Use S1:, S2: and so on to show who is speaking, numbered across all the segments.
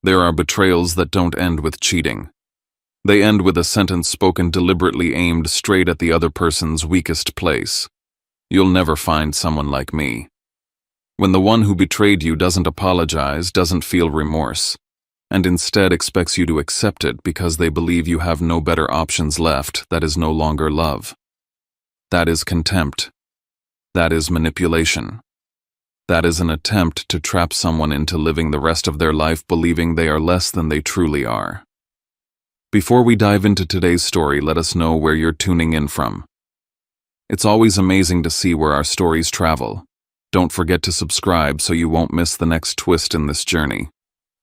S1: There are betrayals that don't end with cheating. They end with a sentence spoken deliberately aimed straight at the other person's weakest place. You'll never find someone like me. When the one who betrayed you doesn't apologize, doesn't feel remorse, and instead expects you to accept it because they believe you have no better options left, that is no longer love. That is contempt. That is manipulation. That is an attempt to trap someone into living the rest of their life believing they are less than they truly are. Before we dive into today's story, let us know where you're tuning in from. It's always amazing to see where our stories travel. Don't forget to subscribe so you won't miss the next twist in this journey.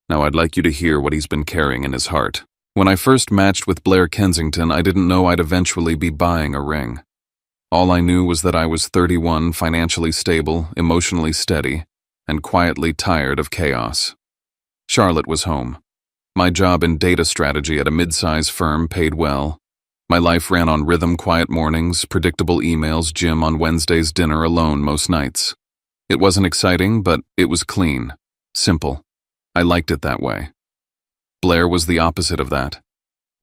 S1: Now I'd like you to hear what he's been carrying in his heart. When I first matched with Blair Kensington, I didn't know I'd eventually be buying a ring. All I knew was that I was 31, financially stable, emotionally steady, and quietly tired of chaos. Charlotte was home. My job in data strategy at a mid-size firm paid well. My life ran on rhythm, quiet mornings, predictable emails, gym on Wednesdays, dinner alone most nights. It wasn't exciting, but it was clean, simple. I liked it that way. Blair was the opposite of that.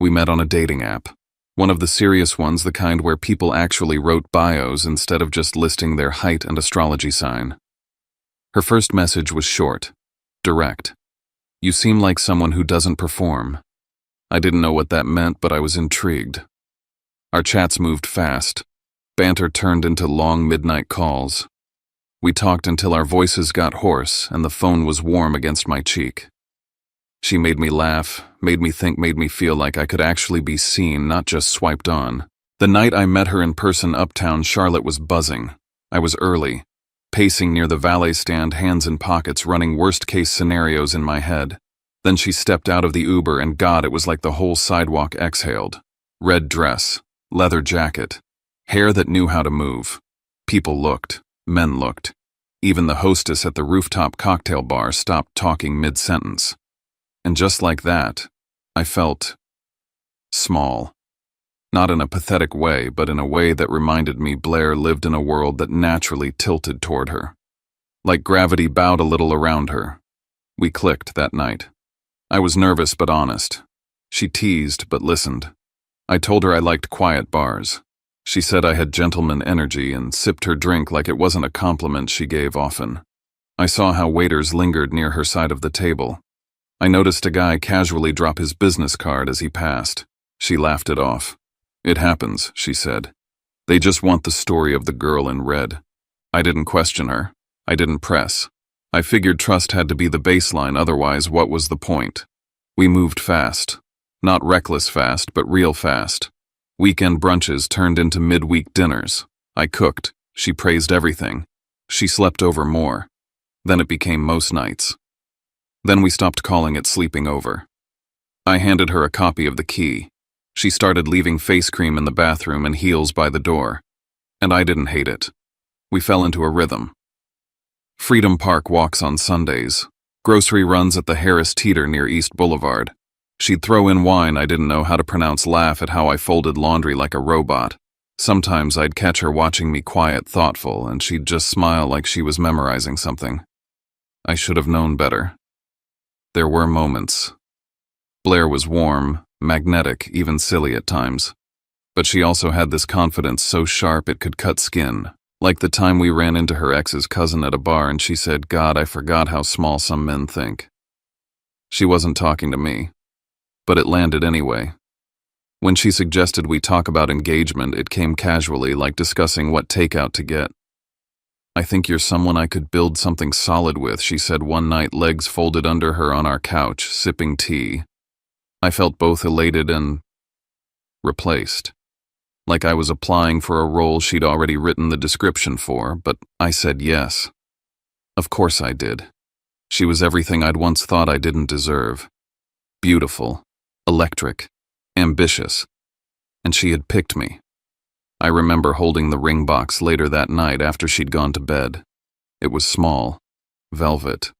S1: We met on a dating app. One of the serious ones, the kind where people actually wrote bios instead of just listing their height and astrology sign. Her first message was short, direct. You seem like someone who doesn't perform. I didn't know what that meant, but I was intrigued. Our chats moved fast. Banter turned into long midnight calls. We talked until our voices got hoarse and the phone was warm against my cheek. She made me laugh, made me think, made me feel like I could actually be seen, not just swiped on. The night I met her in person uptown, Charlotte was buzzing. I was early, pacing near the valet stand, hands in pockets, running worst-case scenarios in my head. Then she stepped out of the Uber, and God, it was like the whole sidewalk exhaled. Red dress, leather jacket, hair that knew how to move. People looked, men looked. Even the hostess at the rooftop cocktail bar stopped talking mid-sentence. And just like that, I felt small. Not in a pathetic way, but in a way that reminded me Blair lived in a world that naturally tilted toward her. Like gravity bowed a little around her. We clicked that night. I was nervous but honest. She teased but listened. I told her I liked quiet bars. She said I had gentleman energy and sipped her drink like it wasn't a compliment she gave often. I saw how waiters lingered near her side of the table. I noticed a guy casually drop his business card as he passed. She laughed it off. It happens, she said. They just want the story of the girl in red. I didn't question her. I didn't press. I figured trust had to be the baseline, otherwise what was the point? We moved fast. Not reckless fast, but real fast. Weekend brunches turned into midweek dinners. I cooked. She praised everything. She slept over more. Then it became most nights. Then we stopped calling it sleeping over. I handed her a copy of the key. She started leaving face cream in the bathroom and heels by the door. And I didn't hate it. We fell into a rhythm. Freedom Park walks on Sundays. Grocery runs at the Harris Teeter near East Boulevard. She'd throw in wine I didn't know how to pronounce, laugh at how I folded laundry like a robot. Sometimes I'd catch her watching me quiet, thoughtful, and she'd just smile like she was memorizing something. I should have known better. There were moments. Blair was warm, magnetic, even silly at times. But she also had this confidence so sharp it could cut skin. Like the time we ran into her ex's cousin at a bar and she said, "God, I forgot how small some men think." She wasn't talking to me, but it landed anyway. When she suggested we talk about engagement, it came casually, like discussing what takeout to get. "I think you're someone I could build something solid with," she said one night, legs folded under her on our couch, sipping tea. I felt both elated and replaced. Like I was applying for a role she'd already written the description for, but I said yes. Of course I did. She was everything I'd once thought I didn't deserve. Beautiful, electric, ambitious. And she had picked me. I remember holding the ring box later that night after she'd gone to bed. It was small, velvet,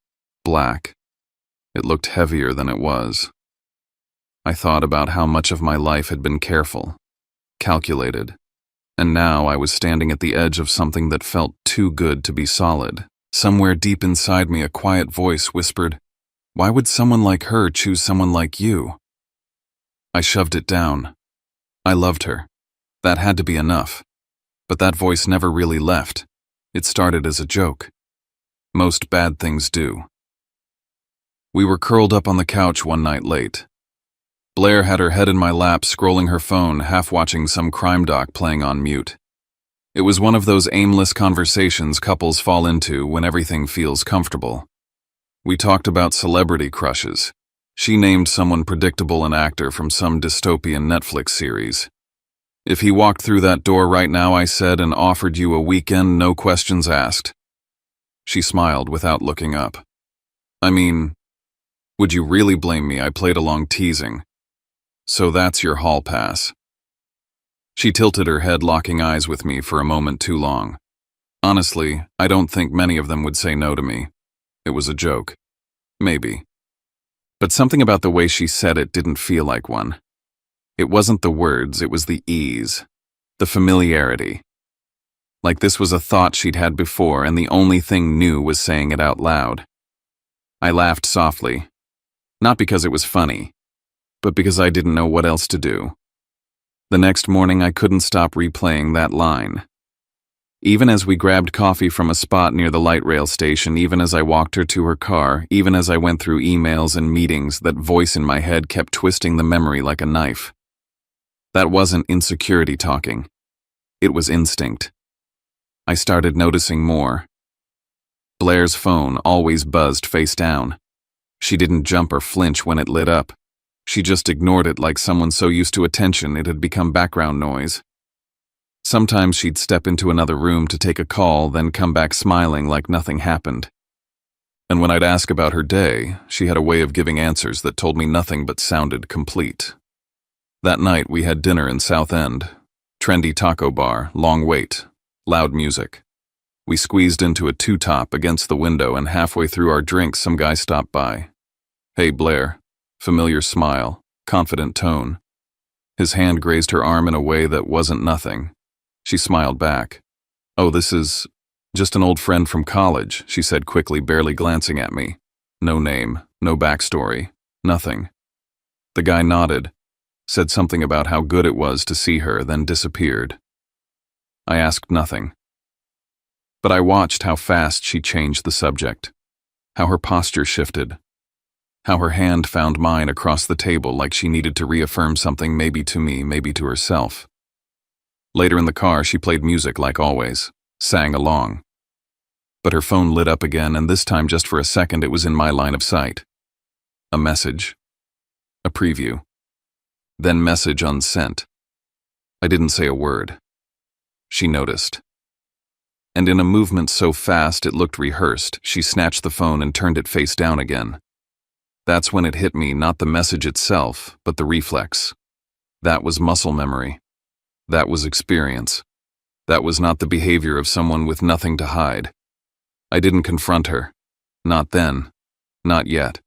S1: black. It looked heavier than it was. I thought about how much of my life had been careful, calculated, and now I was standing at the edge of something that felt too good to be solid. Somewhere deep inside me, a quiet voice whispered, Why would someone like her choose someone like you? I shoved it down. I loved her. That had to be enough. But that voice never really left. It started as a joke. Most bad things do. We were curled up on the couch one night late. Blair had her head in my lap, scrolling her phone, half watching some crime doc playing on mute. It was one of those aimless conversations couples fall into when everything feels comfortable. We talked about celebrity crushes. She named someone predictable, an actor from some dystopian Netflix series. If he walked through that door right now, I said, and offered you a weekend, no questions asked. She smiled without looking up. I mean, would you really blame me? I played along, teasing. So that's your hall pass. She tilted her head, locking eyes with me for a moment too long. Honestly, I don't think many of them would say no to me. It was a joke. Maybe. But something about the way she said it didn't feel like one. It wasn't the words, it was the ease, the familiarity. Like this was a thought she'd had before, and the only thing new was saying it out loud. I laughed softly. Not because it was funny, but because I didn't know what else to do. The next morning I couldn't stop replaying that line. Even as we grabbed coffee from a spot near the light rail station, even as I walked her to her car, even as I went through emails and meetings, that voice in my head kept twisting the memory like a knife. That wasn't insecurity talking. It was instinct. I started noticing more. Blair's phone always buzzed face down. She didn't jump or flinch when it lit up. She just ignored it like someone so used to attention it had become background noise. Sometimes she'd step into another room to take a call, then come back smiling like nothing happened. And when I'd ask about her day, she had a way of giving answers that told me nothing but sounded complete. That night we had dinner in South End. Trendy taco bar, long wait, loud music. We squeezed into a two-top against the window, and halfway through our drinks some guy stopped by. Hey, Blair. Familiar smile, confident tone. His hand grazed her arm in a way that wasn't nothing. She smiled back. Oh, this is just an old friend from college, she said quickly, barely glancing at me. No name, no backstory, nothing. The guy nodded, said something about how good it was to see her, then disappeared. I asked nothing. But I watched how fast she changed the subject, how her posture shifted, how her hand found mine across the table like she needed to reaffirm something, maybe to me, maybe to herself. Later in the car, she played music like always, sang along. But her phone lit up again, and this time just for a second it was in my line of sight. A message. A preview. Then message unsent. I didn't say a word. She noticed. And in a movement so fast it looked rehearsed, she snatched the phone and turned it face down again. That's when it hit me, not the message itself, but the reflex. That was muscle memory. That was experience. That was not the behavior of someone with nothing to hide. I didn't confront her. Not then. Not yet.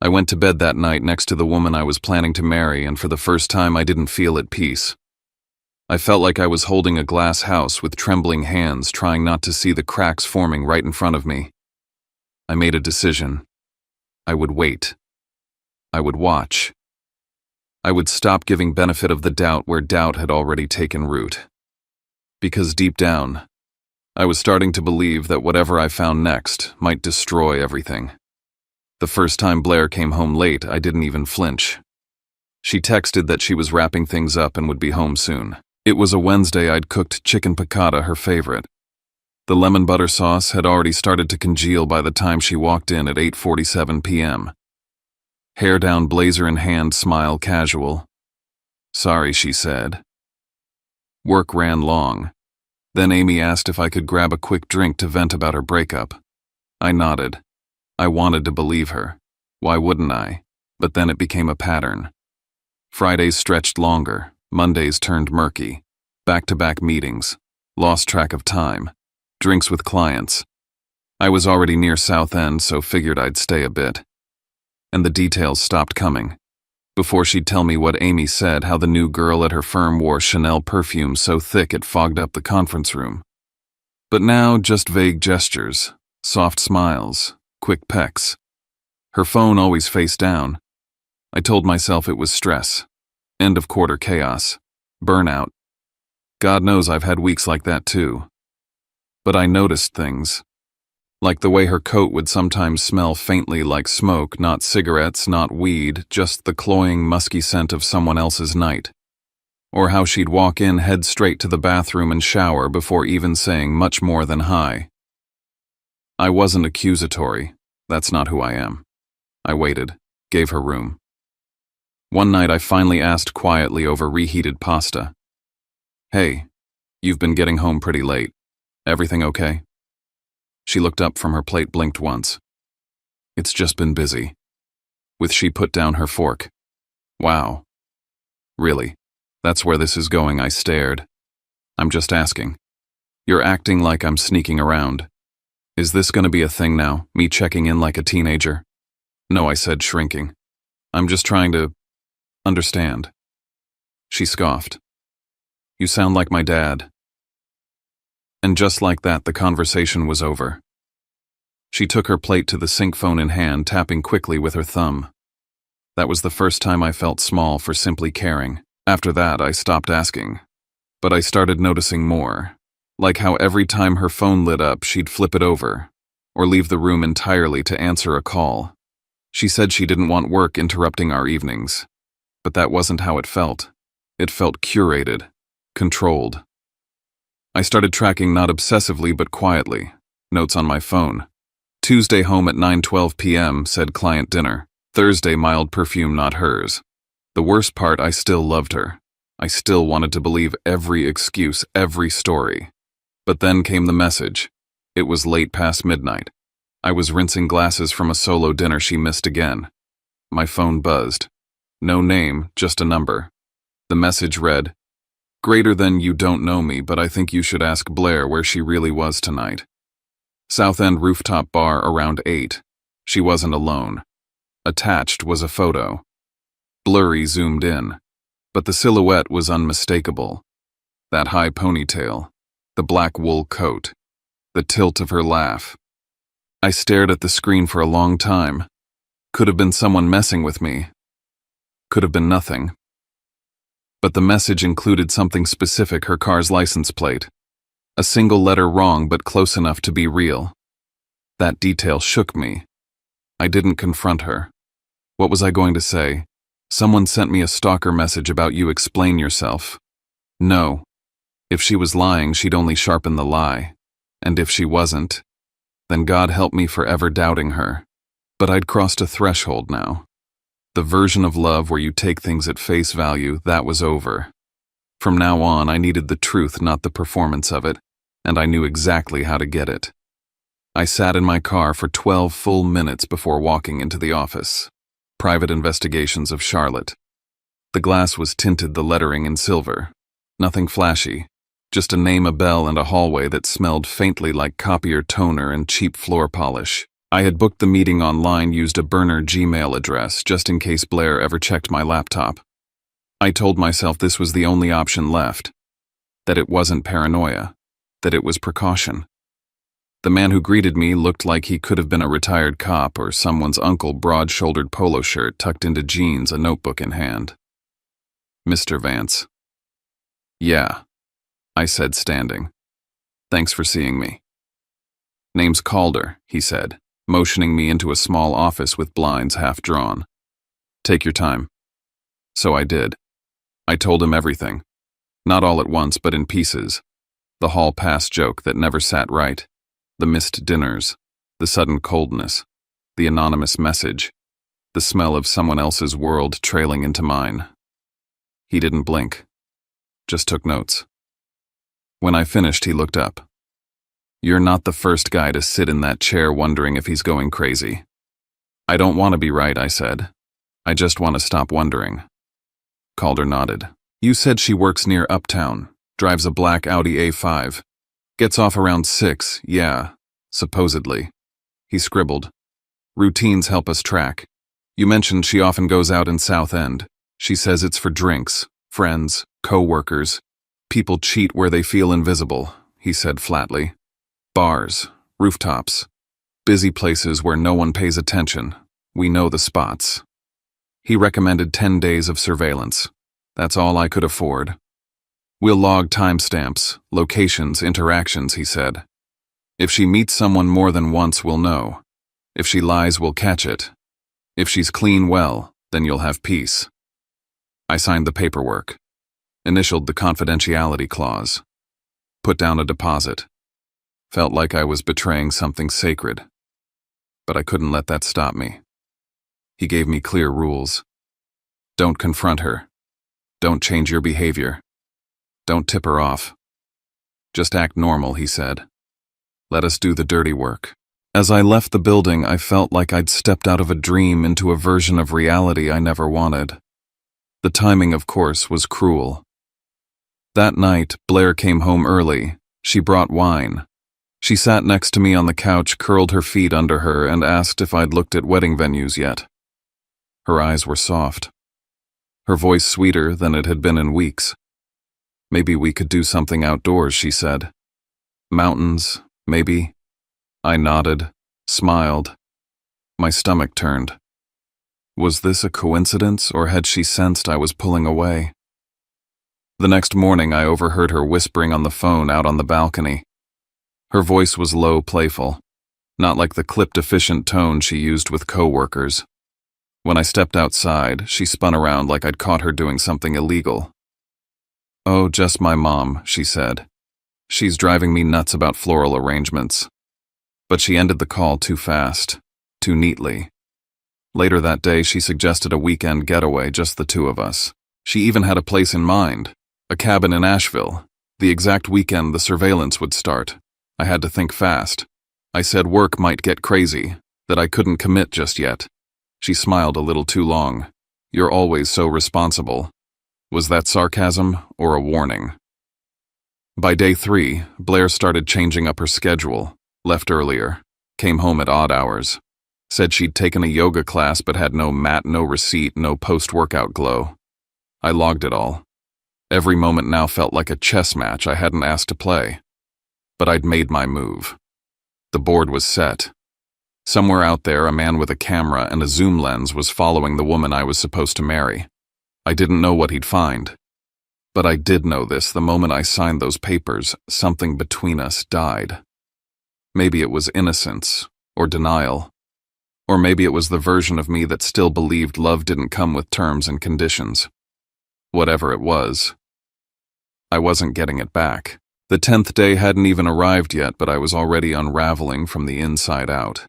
S1: I went to bed that night next to the woman I was planning to marry, and for the first time I didn't feel at peace. I felt like I was holding a glass house with trembling hands, trying not to see the cracks forming right in front of me. I made a decision. I would wait. I would watch. I would stop giving benefit of the doubt where doubt had already taken root. Because deep down, I was starting to believe that whatever I found next might destroy everything. The first time Blair came home late, I didn't even flinch. She texted that she was wrapping things up and would be home soon. It was a Wednesday. I'd cooked chicken piccata, her favorite. The lemon butter sauce had already started to congeal by the time she walked in at 8:47 p.m. Hair down, blazer in hand, smile casual. Sorry, she said. Work ran long. Then Amy asked if I could grab a quick drink to vent about her breakup. I nodded. I wanted to believe her. Why wouldn't I? But then it became a pattern. Fridays stretched longer. Mondays turned murky. Back-to-back meetings. Lost track of time. Drinks with clients. I was already near South End, so figured I'd stay a bit. And the details stopped coming. Before she'd tell me what Amy said, how the new girl at her firm wore Chanel perfume so thick it fogged up the conference room. But now, just vague gestures, soft smiles, quick pecks. Her phone always face down. I told myself it was stress. End of quarter chaos. Burnout. God knows I've had weeks like that too. But I noticed things. Like the way her coat would sometimes smell faintly like smoke, not cigarettes, not weed, just the cloying, musky scent of someone else's night. Or how she'd walk in head straight to the bathroom and shower before even saying much more than hi. I wasn't accusatory. That's not who I am. I waited, gave her room. One night I finally asked quietly over reheated pasta. "Hey, you've been getting home pretty late. Everything okay?" She looked up from her plate, blinked once. "It's just been busy." With she put down her fork. "Wow. Really? That's where this is going?" I stared. "I'm just asking. You're acting like I'm sneaking around. Is this gonna be a thing now, me checking in like a teenager?" "No," I said, shrinking. "I'm just trying to understand." She scoffed. "You sound like my dad." And just like that, the conversation was over. She took her plate to the sink, phone in hand, tapping quickly with her thumb. That was the first time I felt small for simply caring. After that, I stopped asking. But I started noticing more. Like how every time her phone lit up, she'd flip it over, or leave the room entirely to answer a call. She said she didn't want work interrupting our evenings. But that wasn't how it felt. It felt curated, controlled. I started tracking not obsessively but quietly. Notes on my phone. Tuesday home at 9:12 p.m., said client dinner. Thursday mild perfume, not hers. The worst part, I still loved her. I still wanted to believe every excuse, every story. But then came the message. It was late past midnight. I was rinsing glasses from a solo dinner she missed again. My phone buzzed. No name, just a number. The message read, "Greater than you don't know me, but I think you should ask Blair where she really was tonight. South End rooftop bar around 8. She wasn't alone. Attached was a photo. Blurry, zoomed in. But the silhouette was unmistakable. That high ponytail. The black wool coat. The tilt of her laugh. I stared at the screen for a long time. Could have been someone messing with me. Could have been nothing. But the message included something specific, her car's license plate. A single letter wrong but close enough to be real. That detail shook me. I didn't confront her. What was I going to say? Someone sent me a stalker message about you, explain yourself. No. If she was lying, she'd only sharpen the lie. And if she wasn't, then God help me for ever doubting her. But I'd crossed a threshold now. The version of love where you take things at face value, that was over. From now on, I needed the truth, not the performance of it, and I knew exactly how to get it. I sat in my car for 12 full minutes before walking into the office. Private Investigations of Charlotte. The glass was tinted, the lettering in silver. Nothing flashy, just a name, a bell, and a hallway that smelled faintly like copier toner and cheap floor polish. I had booked the meeting online, used a burner Gmail address just in case Blair ever checked my laptop. I told myself this was the only option left, that it wasn't paranoia, that it was precaution. The man who greeted me looked like he could have been a retired cop or someone's uncle, broad-shouldered polo shirt tucked into jeans, a notebook in hand. "Mr. Vance." "Yeah," I said, standing. "Thanks for seeing me." "Name's Calder," he said, motioning me into a small office with blinds half drawn. "Take your time." So I did. I told him everything. Not all at once, but in pieces. The hall pass joke that never sat right. The missed dinners. The sudden coldness. The anonymous message. The smell of someone else's world trailing into mine. He didn't blink. Just took notes. When I finished, he looked up. "You're not the first guy to sit in that chair wondering if he's going crazy." "I don't want to be right," I said. "I just want to stop wondering." Calder nodded. "You said she works near Uptown, drives a black Audi A5. Gets off around 6, yeah, supposedly." He scribbled. "Routines help us track. You mentioned she often goes out in South End. She says it's for drinks, friends, co-workers. People cheat where they feel invisible," he said flatly. "Bars, rooftops, busy places where no one pays attention, We know the spots. He recommended 10 days of surveillance. That's all I could afford. We'll log timestamps, locations, interactions, he said. If she meets someone more than once, we'll know. If she lies, we'll catch it. If she's clean, well, then you'll have peace. I signed the paperwork, initialed the confidentiality clause, put down a deposit. Felt like I was betraying something sacred. But I couldn't let that stop me. He gave me clear rules. Don't confront her. Don't change your behavior. Don't tip her off. Just act normal, he said. Let us do the dirty work. As I left the building, I felt like I'd stepped out of a dream into a version of reality I never wanted. The timing, of course, was cruel. That night, Blair came home early. She brought wine. She sat next to me on the couch, curled her feet under her, and asked if I'd looked at wedding venues yet. Her eyes were soft. Her voice sweeter than it had been in weeks. Maybe we could do something outdoors, she said. Mountains, maybe. I nodded, smiled. My stomach turned. Was this a coincidence, or had she sensed I was pulling away? The next morning, I overheard her whispering on the phone out on the balcony. Her voice was low, playful, not like the clipped, efficient tone she used with coworkers. When I stepped outside, she spun around like I'd caught her doing something illegal. Oh, just my mom, she said. She's driving me nuts about floral arrangements. But she ended the call too fast, too neatly. Later that day, she suggested a weekend getaway, just the two of us. She even had a place in mind, a cabin in Asheville, the exact weekend the surveillance would start. I had to think fast. I said work might get crazy, that I couldn't commit just yet. She smiled a little too long. You're always so responsible. Was that sarcasm or a warning? By day 3, Blair started changing up her schedule, left earlier, came home at odd hours, said she'd taken a yoga class but had no mat, no receipt, no post-workout glow. I logged it all. Every moment now felt like a chess match I hadn't asked to play. But I'd made my move. The board was set. Somewhere out there, a man with a camera and a zoom lens was following the woman I was supposed to marry. I didn't know what he'd find. But I did know this: the moment I signed those papers, something between us died. Maybe it was innocence, or denial. Or maybe it was the version of me that still believed love didn't come with terms and conditions. Whatever it was, I wasn't getting it back. The 10th day hadn't even arrived yet, but I was already unraveling from the inside out.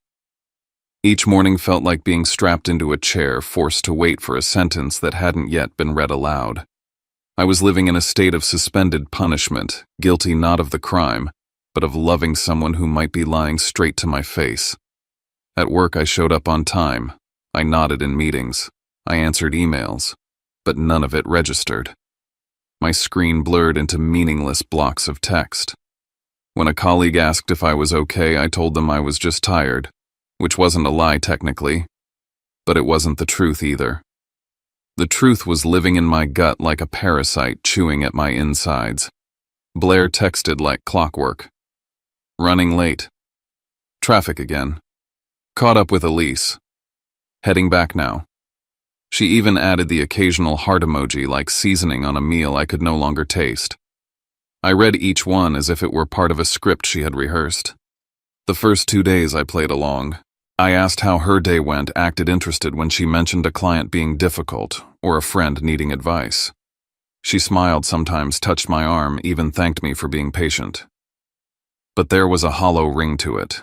S1: Each morning felt like being strapped into a chair, forced to wait for a sentence that hadn't yet been read aloud. I was living in a state of suspended punishment, guilty not of the crime, but of loving someone who might be lying straight to my face. At work, I showed up on time. I nodded in meetings. I answered emails, but none of it registered. My screen blurred into meaningless blocks of text. When a colleague asked if I was okay, I told them I was just tired, which wasn't a lie technically, but it wasn't the truth either. The truth was living in my gut like a parasite chewing at my insides. Blair texted like clockwork. Running late. Traffic again. Caught up with Elise. Heading back now. She even added the occasional heart emoji like seasoning on a meal I could no longer taste. I read each one as if it were part of a script she had rehearsed. The first 2 days I played along. I asked how her day went, acted interested when she mentioned a client being difficult or a friend needing advice. She smiled sometimes, touched my arm, even thanked me for being patient. But there was a hollow ring to it.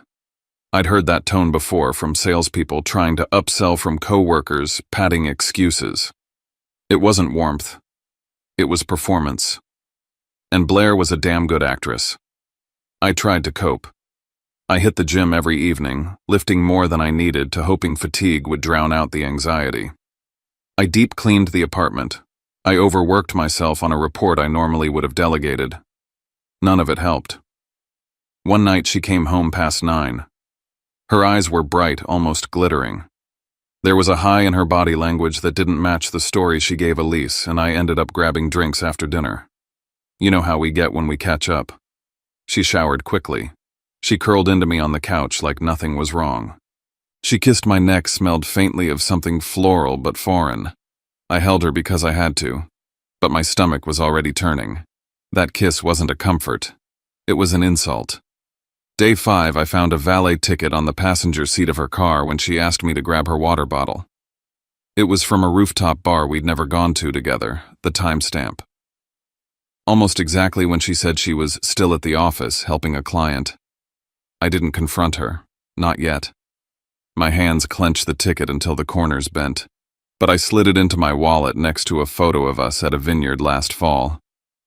S1: I'd heard that tone before from salespeople trying to upsell from coworkers, padding excuses. It wasn't warmth. It was performance. And Blair was a damn good actress. I tried to cope. I hit the gym every evening, lifting more than I needed to hoping fatigue would drown out the anxiety. I deep cleaned the apartment. I overworked myself on a report I normally would have delegated. None of it helped. One night she came home past 9. Her eyes were bright, almost glittering. There was a high in her body language that didn't match the story she gave Elise, and I ended up grabbing drinks after dinner. You know how we get when we catch up. She showered quickly. She curled into me on the couch like nothing was wrong. She kissed my neck, smelled faintly of something floral but foreign. I held her because I had to, but my stomach was already turning. That kiss wasn't a comfort. It was an insult. Day 5, I found a valet ticket on the passenger seat of her car when she asked me to grab her water bottle. It was from a rooftop bar we'd never gone to together, the timestamp. Almost exactly when she said she was still at the office helping a client. I didn't confront her, not yet. My hands clenched the ticket until the corners bent, but I slid it into my wallet next to a photo of us at a vineyard last fall.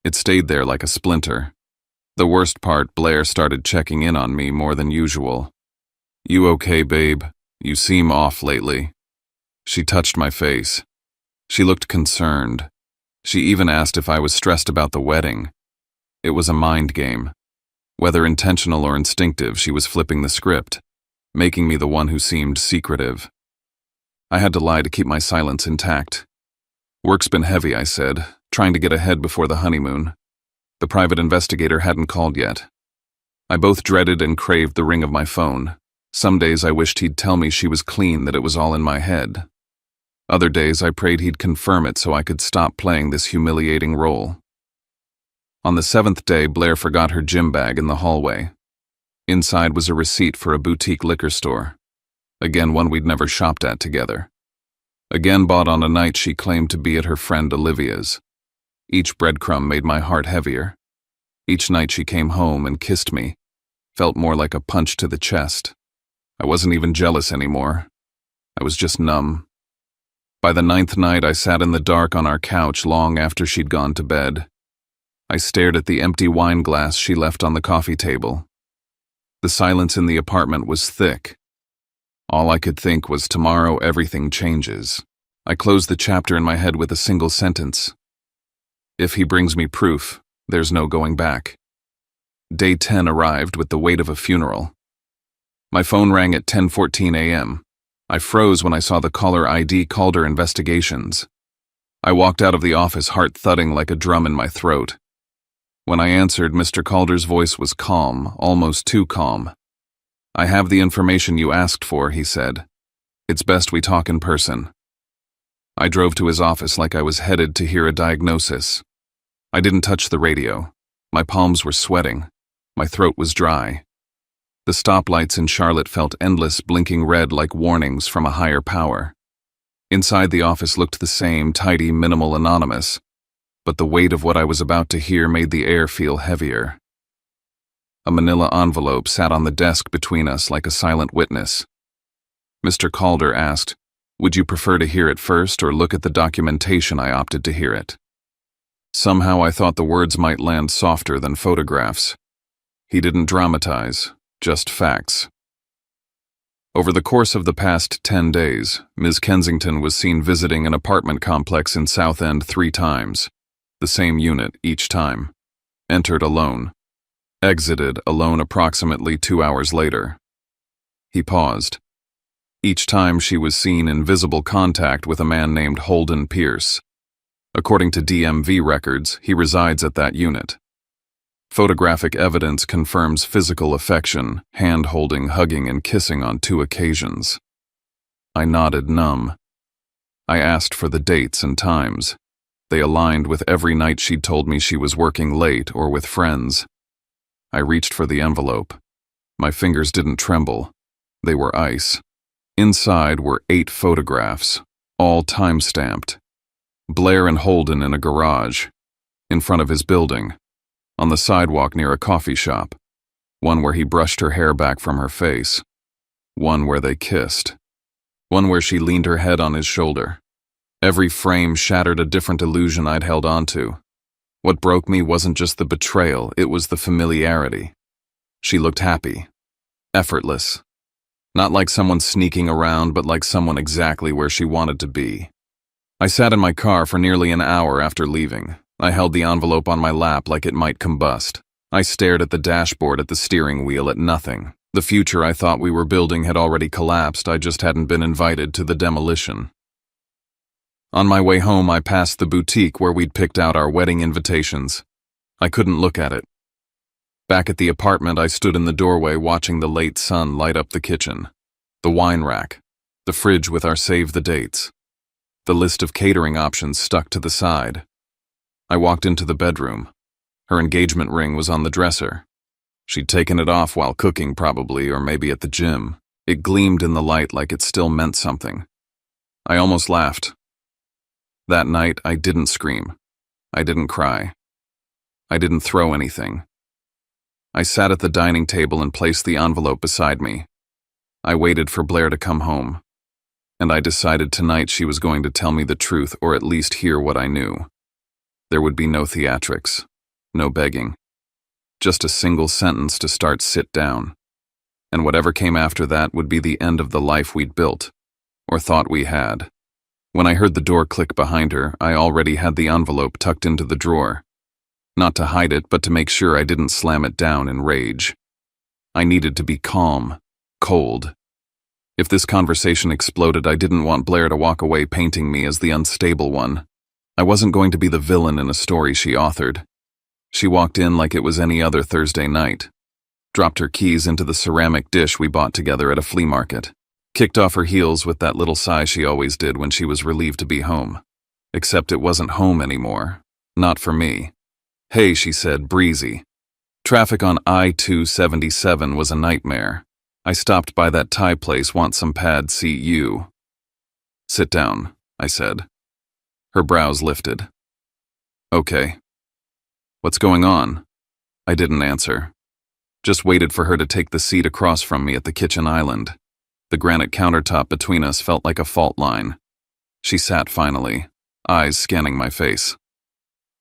S1: It stayed there like a splinter. The worst part, Blair started checking in on me more than usual. "You okay, babe? You seem off lately." She touched my face. She looked concerned. She even asked if I was stressed about the wedding. It was a mind game. Whether intentional or instinctive, she was flipping the script, making me the one who seemed secretive. I had to lie to keep my silence intact. "Work's been heavy," I said, trying to get ahead before the honeymoon. The private investigator hadn't called yet. I both dreaded and craved the ring of my phone. Some days I wished he'd tell me she was clean, that it was all in my head. Other days I prayed he'd confirm it so I could stop playing this humiliating role. On the 7th day, Blair forgot her gym bag in the hallway. Inside was a receipt for a boutique liquor store. Again, one we'd never shopped at together. Again, bought on a night she claimed to be at her friend Olivia's. Each breadcrumb made my heart heavier. Each night she came home and kissed me felt more like a punch to the chest. I wasn't even jealous anymore. I was just numb. By the 9th night, I sat in the dark on our couch long after she'd gone to bed. I stared at the empty wine glass she left on the coffee table. The silence in the apartment was thick. All I could think was, tomorrow everything changes. I closed the chapter in my head with a single sentence. If he brings me proof, there's no going back. Day 10 arrived with the weight of a funeral. My phone rang at 10:14 a.m. I froze when I saw the caller ID Calder Investigations. I walked out of the office, heart thudding like a drum in my throat. When I answered, Mr. Calder's voice was calm, almost too calm. "I have the information you asked for," he said. "It's best we talk in person." I drove to his office like I was headed to hear a diagnosis. I didn't touch the radio. My palms were sweating. My throat was dry. The stoplights in Charlotte felt endless, blinking red like warnings from a higher power. Inside the office looked the same, tidy, minimal, anonymous, but the weight of what I was about to hear made the air feel heavier. A manila envelope sat on the desk between us like a silent witness. Mr. Calder asked, "Would you prefer to hear it first or look at the documentation?" I opted to hear it. Somehow I thought the words might land softer than photographs. He didn't dramatize, just facts. Over the course of the past 10 days, Ms. Kensington was seen visiting an apartment complex in Southend 3 times, the same unit each time. Entered alone. Exited alone approximately 2 hours later. He paused. Each time she was seen in visible contact with a man named Holden Pierce. According to DMV records, he resides at that unit. Photographic evidence confirms physical affection, hand-holding, hugging, and kissing on 2 occasions. I nodded, numb. I asked for the dates and times. They aligned with every night she'd told me she was working late or with friends. I reached for the envelope. My fingers didn't tremble. They were ice. Inside were 8 photographs, all time-stamped. Blair and Holden in a garage, in front of his building, on the sidewalk near a coffee shop, one where he brushed her hair back from her face, one where they kissed, one where she leaned her head on his shoulder. Every frame shattered a different illusion I'd held onto. What broke me wasn't just the betrayal, it was the familiarity. She looked happy, effortless. Not like someone sneaking around, but like someone exactly where she wanted to be. I sat in my car for nearly an hour after leaving. I held the envelope on my lap like it might combust. I stared at the dashboard, at the steering wheel, at nothing. The future I thought we were building had already collapsed. I just hadn't been invited to the demolition. On my way home, I passed the boutique where we'd picked out our wedding invitations. I couldn't look at it. Back at the apartment, I stood in the doorway watching the late sun light up the kitchen. the wine rack, the fridge with our save the dates, the list of catering options stuck to the side. I walked into the bedroom. Her engagement ring was on the dresser. She'd taken it off while cooking probably, or maybe at the gym. It gleamed in the light like it still meant something. I almost laughed. That night, I didn't scream. I didn't cry. I didn't throw anything. I sat at the dining table and placed the envelope beside me. I waited for Blair to come home. And I decided tonight she was going to tell me the truth, or at least hear what I knew. There would be no theatrics, no begging. Just a single sentence to start sit down. And whatever came after that would be the end of the life we'd built, or thought we had. When I heard the door click behind her, I already had the envelope tucked into the drawer. Not to hide it, but to make sure I didn't slam it down in rage. I needed to be calm, cold. If this conversation exploded, I didn't want Blair to walk away painting me as the unstable one. I wasn't going to be the villain in a story she authored. She walked in like it was any other Thursday night, dropped her keys into the ceramic dish we bought together at a flea market, kicked off her heels with that little sigh she always did when she was relieved to be home. Except it wasn't home anymore. Not for me. Hey, she said, breezy. Traffic on I-277 was a nightmare. I stopped by that Thai place, want some pad see-you. Sit down, I said. Her brows lifted. Okay. What's going on? I didn't answer. Just waited for her to take the seat across from me at the kitchen island. The granite countertop between us felt like a fault line. She sat finally, eyes scanning my face.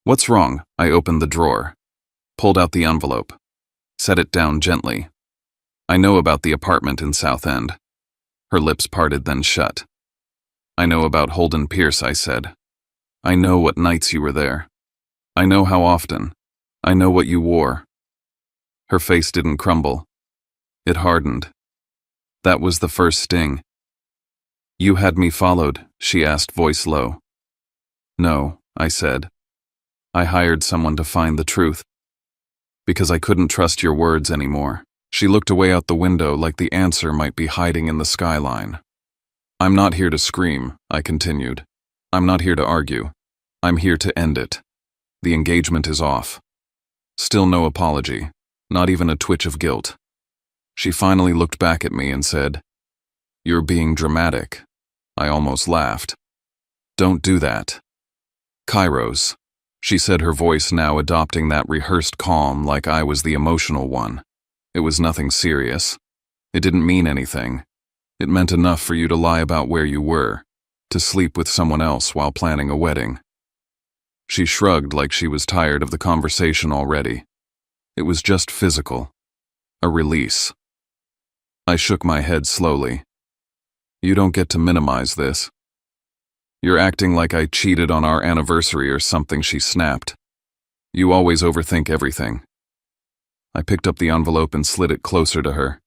S1: What's wrong? I opened the drawer, pulled out the envelope, set it down gently. I know about the apartment in South End. Her lips parted, then shut. I know about Holden Pierce, I said. I know what nights you were there. I know how often. I know what you wore. Her face didn't crumble. It hardened. That was the first sting. You had me followed, she asked, voice low. No, I said. I hired someone to find the truth. Because I couldn't trust your words anymore. She looked away out the window like the answer might be hiding in the skyline. I'm not here to scream, I continued. I'm not here to argue. I'm here to end it. The engagement is off. Still no apology, not even a twitch of guilt. She finally looked back at me and said, You're being dramatic. I almost laughed. Don't do that. Kairos, she said, her voice now adopting that rehearsed calm like I was the emotional one. It was nothing serious. It didn't mean anything. It meant enough for you to lie about where you were, to sleep with someone else while planning a wedding. She shrugged like she was tired of the conversation already. It was just physical. A release. I shook my head slowly. You don't get to minimize this. You're acting like I cheated on our anniversary or something, she snapped. You always overthink everything. I picked up the envelope and slid it closer to her.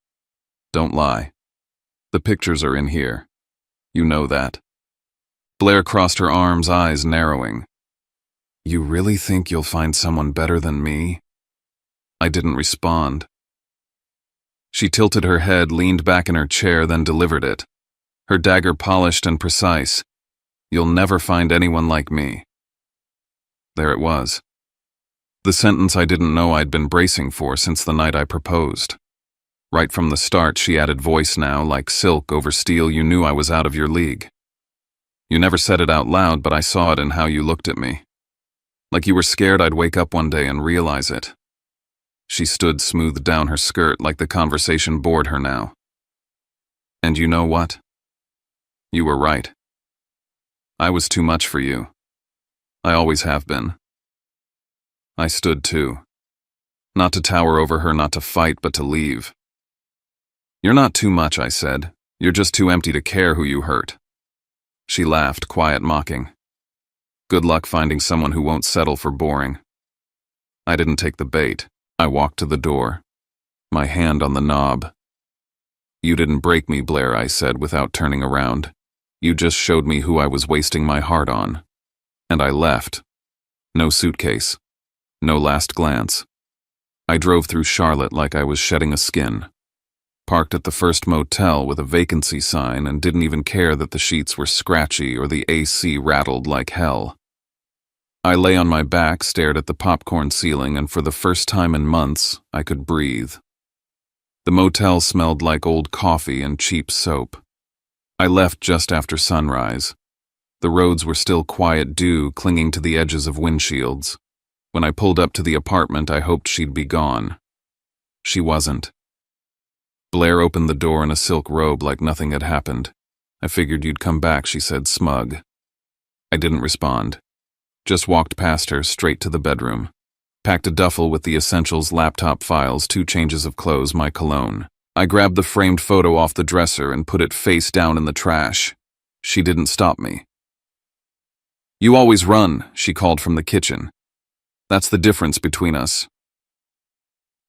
S1: Don't lie. The pictures are in here. You know that. Blair crossed her arms, eyes narrowing. You really think you'll find someone better than me? I didn't respond. She tilted her head, leaned back in her chair, then delivered it. Her dagger polished and precise. You'll never find anyone like me. There it was. The sentence I didn't know I'd been bracing for since the night I proposed. Right from the start, she added voice now, like silk over steel. You knew I was out of your league. You never said it out loud, but I saw it in how you looked at me. Like you were scared I'd wake up one day and realize it. She stood, smoothed down her skirt like the conversation bored her now. And you know what? You were right. I was too much for you. I always have been. I stood too. Not to tower over her, not to fight, but to leave. You're not too much, I said. You're just too empty to care who you hurt. She laughed, quiet mocking. Good luck finding someone who won't settle for boring. I didn't take the bait. I walked to the door, my hand on the knob. You didn't break me, Blair, I said without turning around. You just showed me who I was wasting my heart on. And I left. No suitcase. No last glance. I drove through Charlotte like I was shedding a skin. Parked at the first motel with a vacancy sign and didn't even care that the sheets were scratchy or the AC rattled like hell. I lay on my back, stared at the popcorn ceiling, and for the first time in months, I could breathe. The motel smelled like old coffee and cheap soap. I left just after sunrise. The roads were still quiet dew clinging to the edges of windshields. When I pulled up to the apartment, I hoped she'd be gone. She wasn't. Blair opened the door in a silk robe like nothing had happened. I figured you'd come back, she said, smug. I didn't respond. Just walked past her, straight to the bedroom. Packed a duffel with the essentials, laptop files, 2 changes of clothes, my cologne. I grabbed the framed photo off the dresser and put it face down in the trash. She didn't stop me. You always run, she called from the kitchen. That's the difference between us.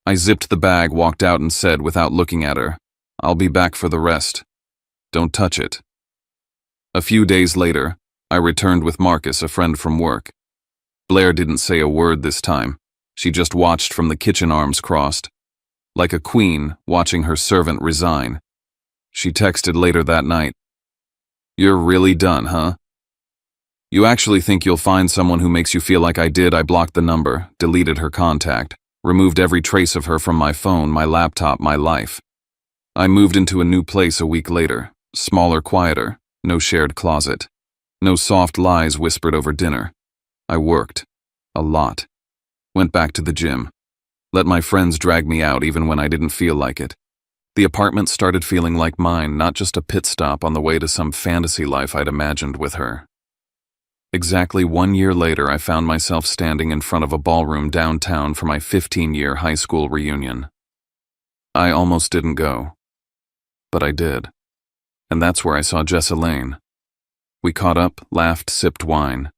S1: I zipped the bag, walked out, and said, without looking at her, I'll be back for the rest. Don't touch it. A few days later, I returned with Marcus, a friend from work. Blair didn't say a word this time. She just watched from the kitchen, arms crossed. Like a queen watching her servant resign. She texted later that night. You're really done, huh? You actually think you'll find someone who makes you feel like I did? I blocked the number, deleted her contact, removed every trace of her from my phone, my laptop, my life. I moved into a new place a week later, smaller, quieter, no shared closet, no soft lies whispered over dinner. I worked. A lot. Went back to the gym. Let my friends drag me out even when I didn't feel like it. The apartment started feeling like mine, not just a pit stop on the way to some fantasy life I'd imagined with her. Exactly 1 year later, I found myself standing in front of a ballroom downtown for my 15-year high school reunion. I almost didn't go. But I did. And that's where I saw Jess Elaine. We caught up, laughed, sipped wine.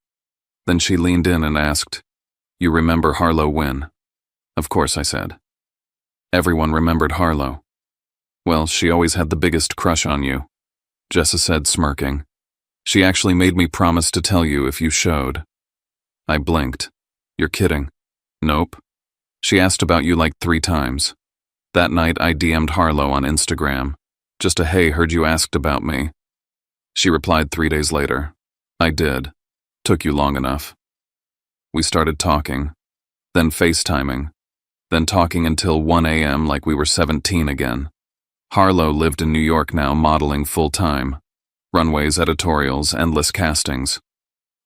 S1: Then she leaned in and asked, You remember Harlow Wynn? Of course, I said. Everyone remembered Harlow. Well, she always had the biggest crush on you, Jessa said, smirking. She actually made me promise to tell you if you showed. I blinked. You're kidding. Nope. She asked about you like 3 times. That night I DM'd Harlow on Instagram. Just a hey, heard you asked about me. She replied 3 days later. I did. Took you long enough. We started talking, then FaceTiming, then talking until 1 a.m. like we were 17 again. Harlow lived in New York now, modeling full-time. Runways, editorials, endless castings.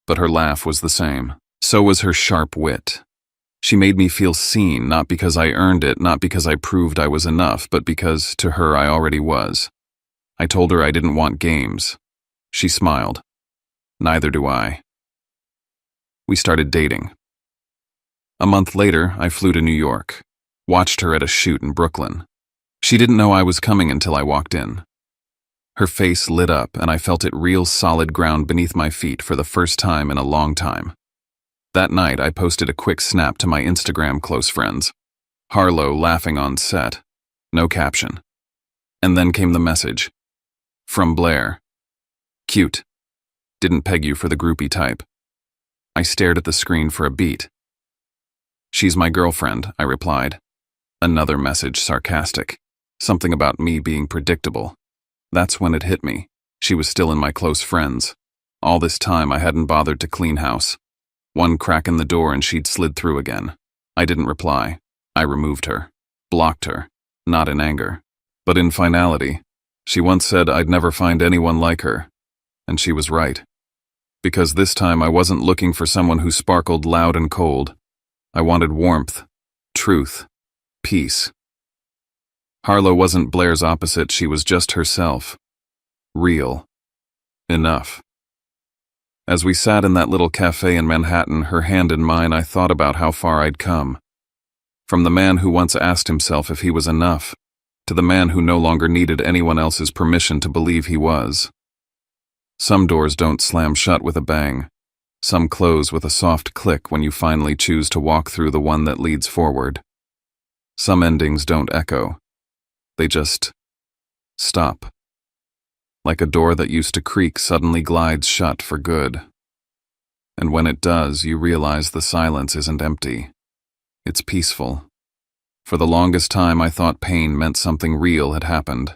S1: But her laugh was the same. So was her sharp wit. She made me feel seen, not because I earned it, not because I proved I was enough, but because, to her, I already was. I told her I didn't want games. She smiled. Neither do I. We started dating. A month later, I flew to New York. Watched her at a shoot in Brooklyn. She didn't know I was coming until I walked in. Her face lit up, and I felt it real solid ground beneath my feet for the first time in a long time. That night, I posted a quick snap to my Instagram close friends. Harlow laughing on set. No caption. And then came the message. From Blair. Cute. Didn't peg you for the groupie type. I stared at the screen for a beat. She's my girlfriend, I replied. Another message, sarcastic. Something about me being predictable. That's when it hit me. She was still in my close friends. All this time I hadn't bothered to clean house. One crack in the door and she'd slid through again. I didn't reply. I removed her. Blocked her. Not in anger, but in finality. She once said I'd never find anyone like her. And she was right. Because this time I wasn't looking for someone who sparkled loud and cold. I wanted warmth, truth, peace. Harlow wasn't Blair's opposite, she was just herself. Real. Enough. As we sat in that little cafe in Manhattan, her hand in mine, I thought about how far I'd come. From the man who once asked himself if he was enough, to the man who no longer needed anyone else's permission to believe he was. Some doors don't slam shut with a bang. Some close with a soft click when you finally choose to walk through the one that leads forward. Some endings don't echo. They just stop. Like a door that used to creak suddenly glides shut for good. And when it does, you realize the silence isn't empty. It's peaceful. For the longest time, I thought pain meant something real had happened,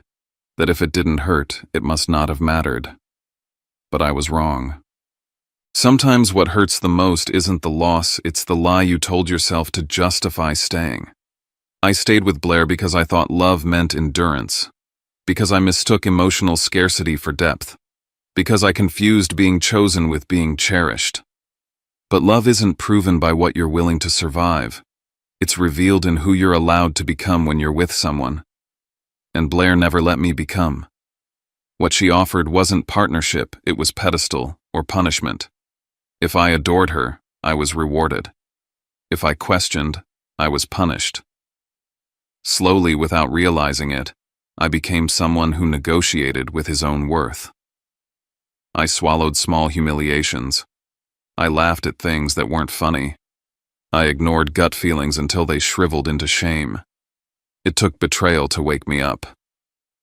S1: that if it didn't hurt, it must not have mattered. But I was wrong. Sometimes what hurts the most isn't the loss, it's the lie you told yourself to justify staying. I stayed with Blair because I thought love meant endurance, because I mistook emotional scarcity for depth, because I confused being chosen with being cherished. But love isn't proven by what you're willing to survive. It's revealed in who you're allowed to become when you're with someone. And Blair never let me become. What she offered wasn't partnership, it was pedestal or punishment. If I adored her, I was rewarded. If I questioned, I was punished. Slowly, without realizing it, I became someone who negotiated with his own worth. I swallowed small humiliations. I laughed at things that weren't funny. I ignored gut feelings until they shriveled into shame. It took betrayal to wake me up.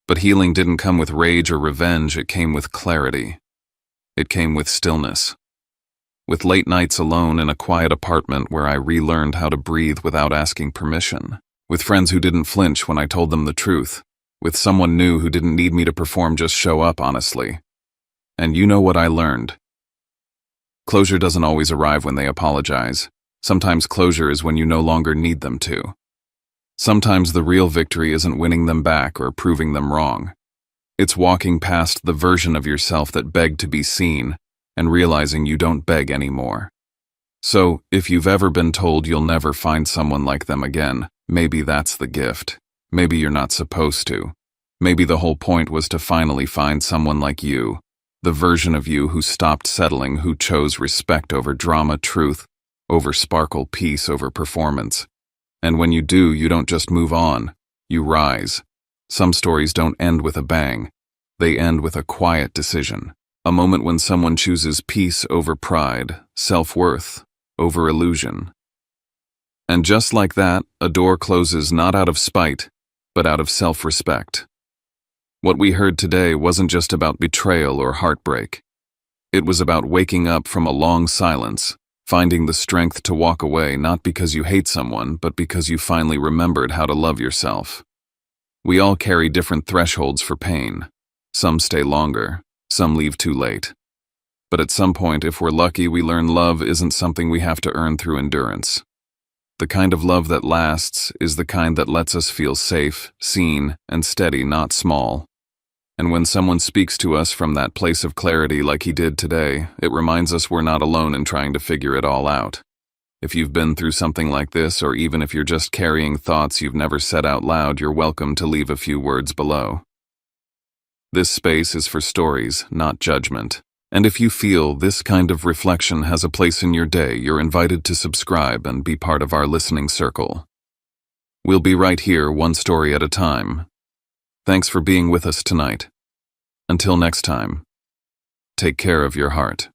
S1: But healing didn't come with rage or revenge, it came with clarity. It came with stillness. With late nights alone in a quiet apartment where I relearned how to breathe without asking permission. With friends who didn't flinch when I told them the truth. With someone new who didn't need me to perform, just show up honestly. And you know what I learned? Closure doesn't always arrive when they apologize. Sometimes closure is when you no longer need them to. Sometimes the real victory isn't winning them back or proving them wrong. It's walking past the version of yourself that begged to be seen and realizing you don't beg anymore. So, if you've ever been told you'll never find someone like them again, maybe that's the gift. Maybe you're not supposed to. Maybe the whole point was to finally find someone like you, the version of you who stopped settling, who chose respect over drama, truth over sparkle, peace over performance. And when you do, you don't just move on, you rise. Some stories don't end with a bang. They end with a quiet decision. A moment when someone chooses peace over pride, self-worth over illusion. And just like that, a door closes not out of spite, but out of self-respect. What we heard today wasn't just about betrayal or heartbreak. It was about waking up from a long silence, finding the strength to walk away not because you hate someone, but because you finally remembered how to love yourself. We all carry different thresholds for pain. Some stay longer, some leave too late. But at some point, if we're lucky, we learn love isn't something we have to earn through endurance. The kind of love that lasts is the kind that lets us feel safe, seen, and steady, not small. And when someone speaks to us from that place of clarity like he did today, it reminds us we're not alone in trying to figure it all out. If you've been through something like this, or even if you're just carrying thoughts you've never said out loud, you're welcome to leave a few words below. This space is for stories, not judgment. And if you feel this kind of reflection has a place in your day, you're invited to subscribe and be part of our listening circle. We'll be right here, one story at a time. Thanks for being with us tonight. Until next time, take care of your heart.